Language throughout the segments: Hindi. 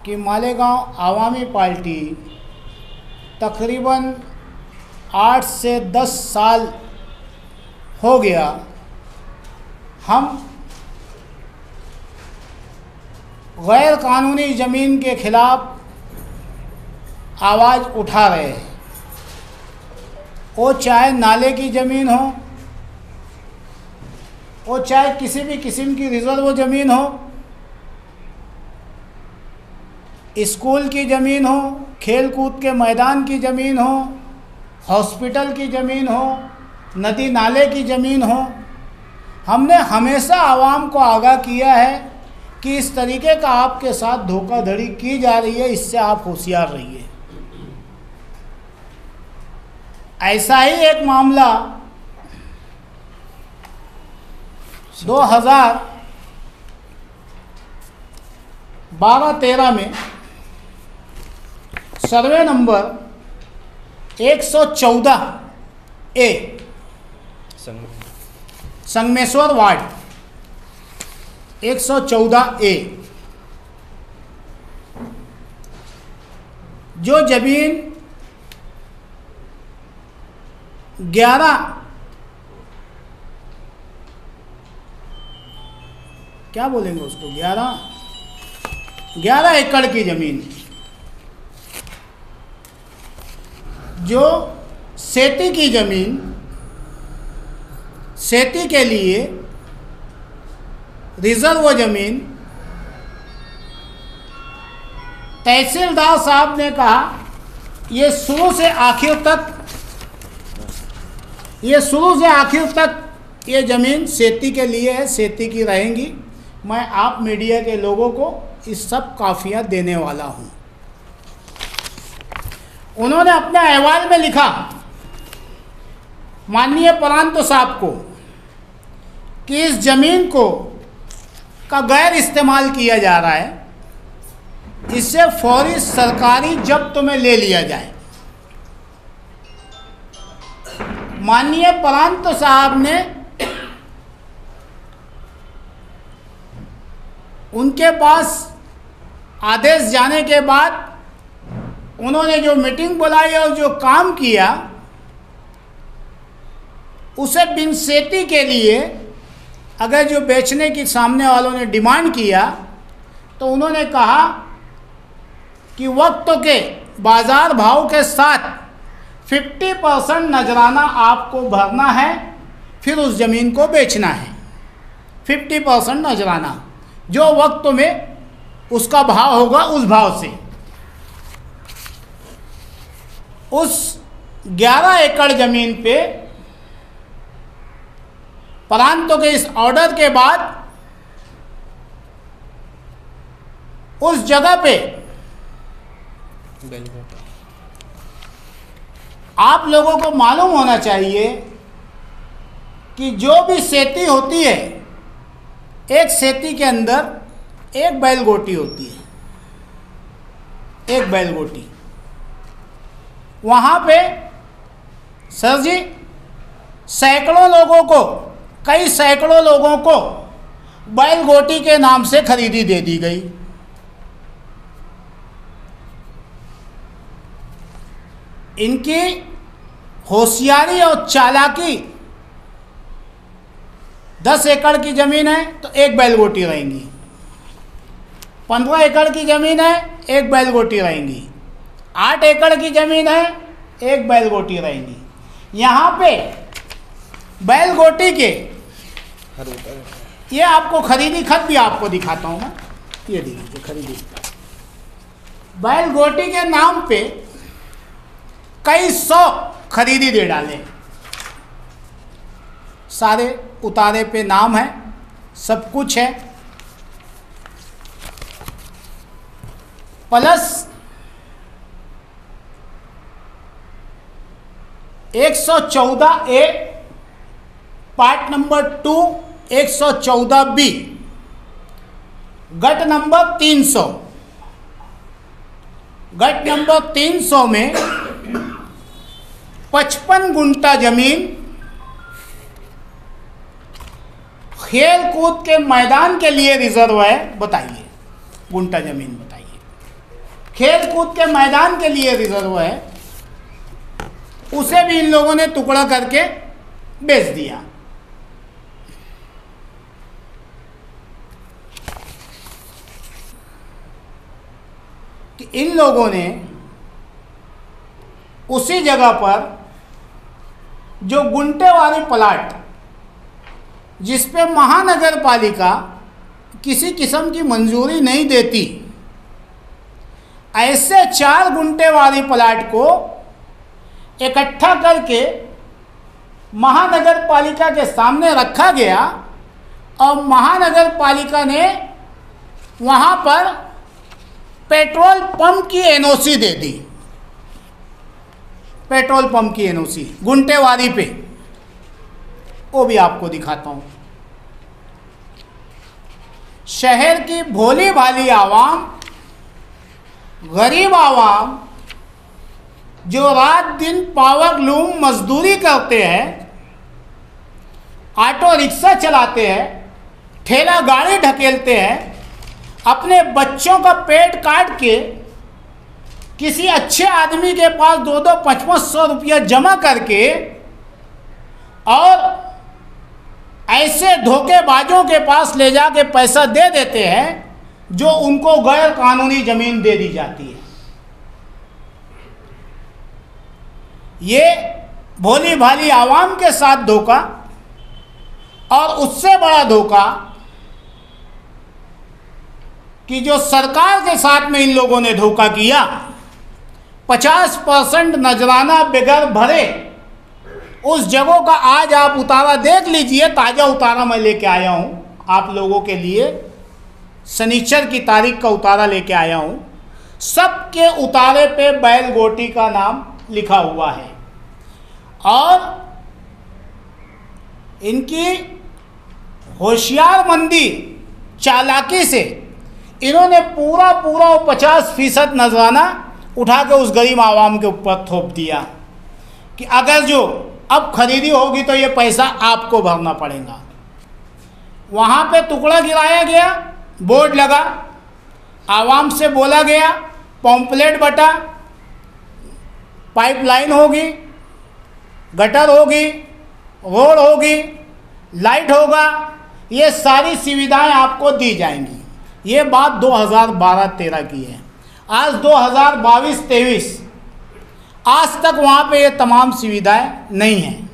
कि मालेगांव आवामी पार्टी तकरीबन 8 से 10 साल हो गया हम गैर कानूनी ज़मीन के ख़िलाफ़ आवाज़ उठा रहे हैं। वो चाहे नाले की ज़मीन हो, वो चाहे किसी भी किस्म की रिज़र्व ज़मीन हो, स्कूल की ज़मीन हो, खेल कूद के मैदान की ज़मीन हो, हॉस्पिटल की ज़मीन हो, नदी नाले की ज़मीन हो। हमने हमेशा आवाम को आगाह किया है कि इस तरीके का आपके साथ धोखाधड़ी की जा रही है, इससे आप होशियार रहिए। ऐसा ही एक मामला 2012-13 में सर्वे नंबर 114 ए संगमेश्वर वार्ड 114 ए जो ज़मीन 11 क्या बोलेंगे उसको 11 एकड़ की ज़मीन जो सेती की ज़मीन सेती के लिए रिजर्व ज़मीन तहसीलदार साहब ने कहा ये शुरू से आखिर तक ये ज़मीन सेती के लिए है, सेती की रहेंगी। मैं आप मीडिया के लोगों को इस सब काफिया देने वाला हूँ। उन्होंने अपने अहवाल में लिखा माननीय प्रांत साहब को कि इस ज़मीन का गैर इस्तेमाल किया जा रहा है, इससे फौरी सरकारी जब्त में ले लिया जाए। माननीय प्रांत साहब ने उनके पास आदेश जाने के बाद उन्होंने जो मीटिंग बुलाई और जो काम किया उसे बिन सेती के लिए अगर जो बेचने की सामने वालों ने डिमांड किया तो उन्होंने कहा कि वक्त के बाज़ार भाव के साथ 50% नजराना आपको भरना है, फिर उस ज़मीन को बेचना है। 50% नजराना जो वक्त में उसका भाव होगा उस भाव से। उस 11 एकड़ ज़मीन पे प्रांतों के इस ऑर्डर के बाद उस जगह पे आप लोगों को मालूम होना चाहिए कि जो भी सेती होती है, एक सेती के अंदर एक बैलगोटी होती है, एक बैलगोटी। वहाँ पे सर जी कई सैकड़ों लोगों को बैलगोटी के नाम से खरीदी दे दी गई। इनकी होशियारी और चालाकी, 10 एकड़ की ज़मीन है तो एक बैलगोटी रहेंगी, 15 एकड़ की ज़मीन है एक बैलगोटी रहेंगी, 8 एकड़ की ज़मीन है एक बैलगोटी रहेंगी। यहाँ पे बैलगोटी के ये आपको खरीदी खत भी आपको दिखाता हूँ मैं, ये देखिए खरीदी बैलगोटी के नाम पे कई 100 खरीदी दे डाले, सारे उतारे पे नाम है, सब कुछ है, प्लस 114 ए पार्ट नंबर 2 114 बी गट नंबर 300 में 55 गुंटा जमीन खेल कूद के मैदान के लिए रिजर्व है। बताइए गुंटा जमीन बताइए। खेल कूद के मैदान के लिए रिजर्व है, उसे भी इन लोगों ने टुकड़ा करके बेच दिया। कि इन लोगों ने उसी जगह पर जो गुंटे वाली प्लाट, जिस पे महानगर पालिका किसी किस्म की मंजूरी नहीं देती, ऐसे 4 गुंटे वाली प्लाट को इकट्ठा करके महानगर पालिका के सामने रखा गया और महानगर पालिका ने वहाँ पर पेट्रोल पंप की एनओसी दे दी। पेट्रोल पंप की एनओसी गुंटेवारी पे, वो भी आपको दिखाता हूँ। शहर की भोली भाली आवाम, गरीब आवाम जो रात दिन पावर लूम मजदूरी करते हैं, ऑटो रिक्शा चलाते हैं, ठेला गाड़ी ढकेलते हैं, अपने बच्चों का पेट काट के किसी अच्छे आदमी के पास 2-2 500 रुपया जमा करके और ऐसे धोखेबाजों के पास ले जाके पैसा दे देते हैं जो उनको गैर कानूनी ज़मीन दे दी जाती है। ये भोली भाली आवाम के साथ धोखा, और उससे बड़ा धोखा कि जो सरकार के साथ में इन लोगों ने धोखा किया, 50% नजराना बगैर भरे उस जगहों का आज आप उतारा देख लीजिए। ताज़ा उतारा मैं लेके आया हूँ आप लोगों के लिए, शनिचर की तारीख का उतारा लेके आया हूँ। सबके उतारे पे बैल गोटी का नाम लिखा हुआ है और इनकी होशियारमंदी, चालाकी से इन्होंने पूरा 50% नजराना उठा के उस गरीब आवाम के ऊपर थोप दिया कि अगर जो अब खरीदी होगी तो ये पैसा आपको भरना पड़ेगा। वहाँ पे टुकड़ा गिराया गया, बोर्ड लगा, आवाम से बोला गया पॉम्पलेट बटा, पाइपलाइन होगी, गटर होगी, रोड होगी, लाइट होगा, ये सारी सुविधाएं आपको दी जाएंगी। ये बात 2012-13 की है। आज 2022-23 आज तक वहाँ पे ये तमाम सुविधाएं नहीं हैं।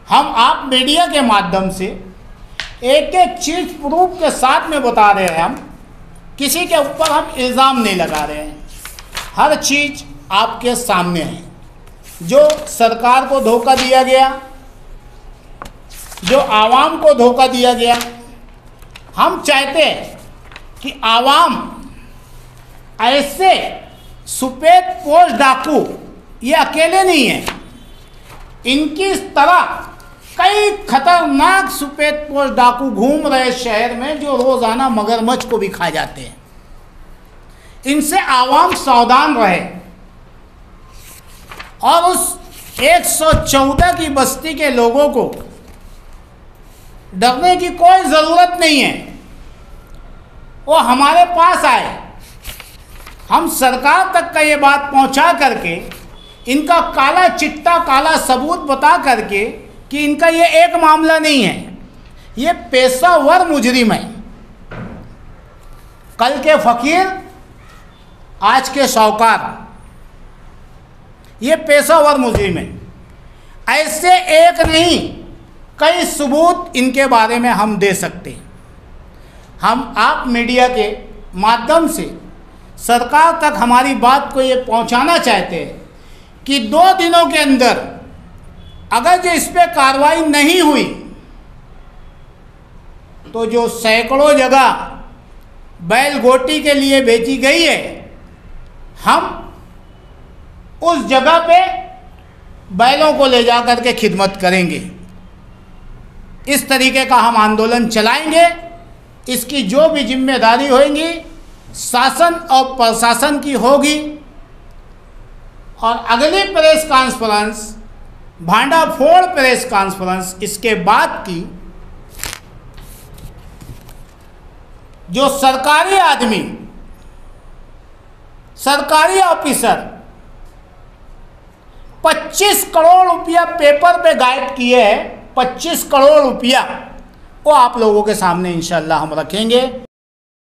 हम आप मीडिया के माध्यम से एक एक चीज़ प्रूफ के साथ में बता रहे हैं। हम किसी के ऊपर हम इल्ज़ाम नहीं लगा रहे हैं, हर चीज़ आपके सामने है। जो सरकार को धोखा दिया गया, जो आवाम को धोखा दिया गया, हम चाहते हैं कि आवाम ऐसे सफेद पोश डाकू ये अकेले नहीं हैं, इनकी तरह कई खतरनाक सफेद पोश डाकू घूम रहे शहर में जो रोजाना मगरमच्छ को भी खा जाते हैं। इनसे आवाम सावधान रहे और उस 114 की बस्ती के लोगों को डरने की कोई ज़रूरत नहीं है। वो हमारे पास आए, हम सरकार तक का ये बात पहुंचा करके इनका काला चिट्टा, काला सबूत बता करके कि इनका ये एक मामला नहीं है, ये पेशावर मुजरिम है। कल के फकीर आज के साहूकार, ये पेशावर मुजरिम है। ऐसे एक नहीं कई सबूत इनके बारे में हम दे सकते हैं। हम आप मीडिया के माध्यम से सरकार तक हमारी बात को ये पहुंचाना चाहते हैं कि 2 दिनों के अंदर अगर जो इस पर कार्रवाई नहीं हुई तो जो सैकड़ों जगह बैल गोटी के लिए बेची गई है, हम उस जगह पे बैलों को ले जा कर के खिदमत करेंगे। इस तरीके का हम आंदोलन चलाएंगे। इसकी जो भी जिम्मेदारी होगी शासन और प्रशासन की होगी। और अगली प्रेस कॉन्फ्रेंस, भांडाफोड़ प्रेस कॉन्फ्रेंस इसके बाद की, जो सरकारी आदमी सरकारी ऑफिसर 25 करोड़ रुपया पेपर पे गायब किए हैं। 25 करोड़ रुपया वो आप लोगों के सामने इंशाल्लाह हम रखेंगे।